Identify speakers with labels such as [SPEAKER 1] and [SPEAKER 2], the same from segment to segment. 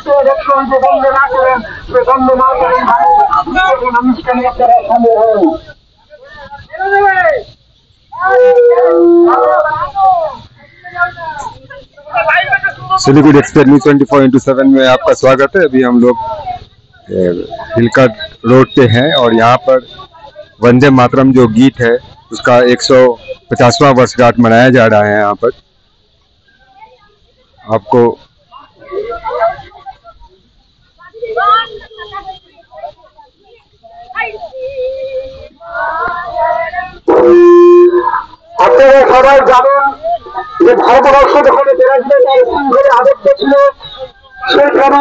[SPEAKER 1] মুহূর্তে দেখছেন যে বন্ধ না করেন, সে বন্ধ না করেন আনুষ্ঠানিক আপনারা সামিল হন।
[SPEAKER 2] सिलीगुड़ी एक्सप्रेस न्यूज 24/7 में आपका स्वागत है। अभी हम लोग हिलका रोड पे हैं और यहाँ पर वंदे मातरम जो गीत है उसका 150वां वर्षगांठ मनाया जा रहा है। यहाँ पर आपको
[SPEAKER 1] আপনারা সবাই জানেন যে ভারতবর্ষ যখন আবদ্ধ ছিল সেখানে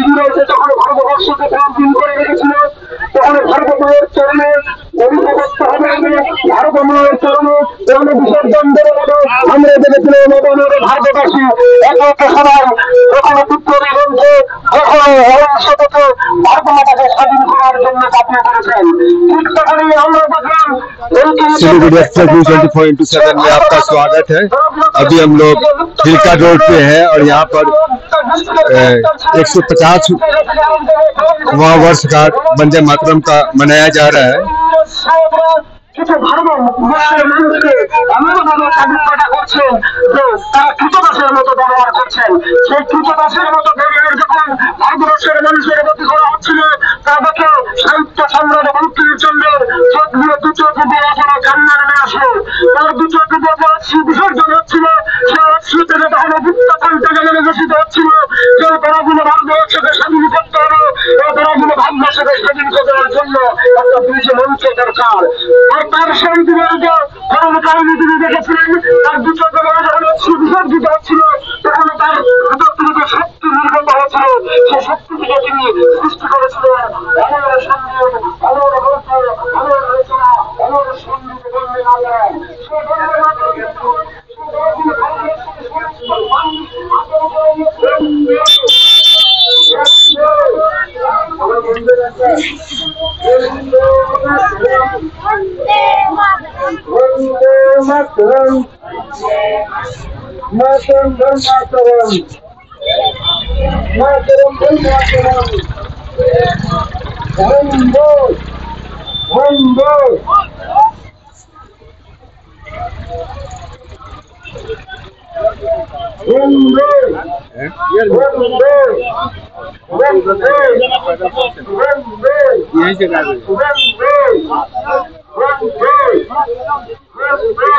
[SPEAKER 1] ইংরেজরা যখন ভারতবর্ষকে পরাধীন করে রেখেছিল তখন ভারত মায়ের চরণে অভিযোগ করতে হবে। ভারত মায়ের চরণে বিসর্জন দেবে বলে আমরা দেখেছিলাম ভারতবাসী একে একে সবাই প্রথমে বিপ্লবী বলছে যখন অহিংসতাকে ভারত মাতাকে স্বাধীন করার জন্য ঝাঁপিয়ে পড়েছেন। ঠিক তখনই আমরা দেখলাম
[SPEAKER 2] सिलीगुड़ी एक्सप्रेस न्यूज 24/7 में आपका स्वागत है। अभी हम लोग हिलका रोड पे हैं और यहाँ पर 150वां वर्षगांठ वंदे मातरम का मनाया जा रहा है।
[SPEAKER 1] কিছু ভারতের মানুষকে এমনভাবে স্বাধীনতা করছেন যে তারা কৃতদাসের মতো ব্যবহার করছেন। সেই কৃতদাসের মতো ব্যবহার যখন ভারতবর্ষের মানুষের প্রতি করা হচ্ছিল তা দেখে সাহিত্য সম্রাট বঙ্কিমচন্দ্রের চোখ দিয়ে দু চোখ দিয়ে এখনো কান্না নেমে আসে। তার দু চোখ দিয়ে বিসর্জন হচ্ছিল, সে অশ্রু থেকে তখন গুপ্ত কণ্ঠে যেন ঘোষিত হচ্ছিল যে তারাগুলো ভারতবর্ষকে স্বাধীন করতে হবে, এই তারাগুলো ভারতবর্ষকে স্বাধীন করার জন্য একটা বিশেষ মঞ্চ দরকার। আর তার শান্তি বলতে ধর্ম কাহিনী তিনি দেখেছিলেন, তার দু চোখ যখন অশ্রু বিসর্জিত হচ্ছিল তখন তার ভিতর থেকে যে শক্তি নির্গত হয়েছিল সেই শক্তি থেকে তিনি সৃষ্টি করেছিলেন অমর সঙ্গীত, অমর গল্প, অমর রচনা, অমর সঙ্গীত বললে না করেন। সে বললে না Mataram, Mataram, Mataram, Mataram, Mataram, Wando, Wando, Wando, Wando, Wando, Wando,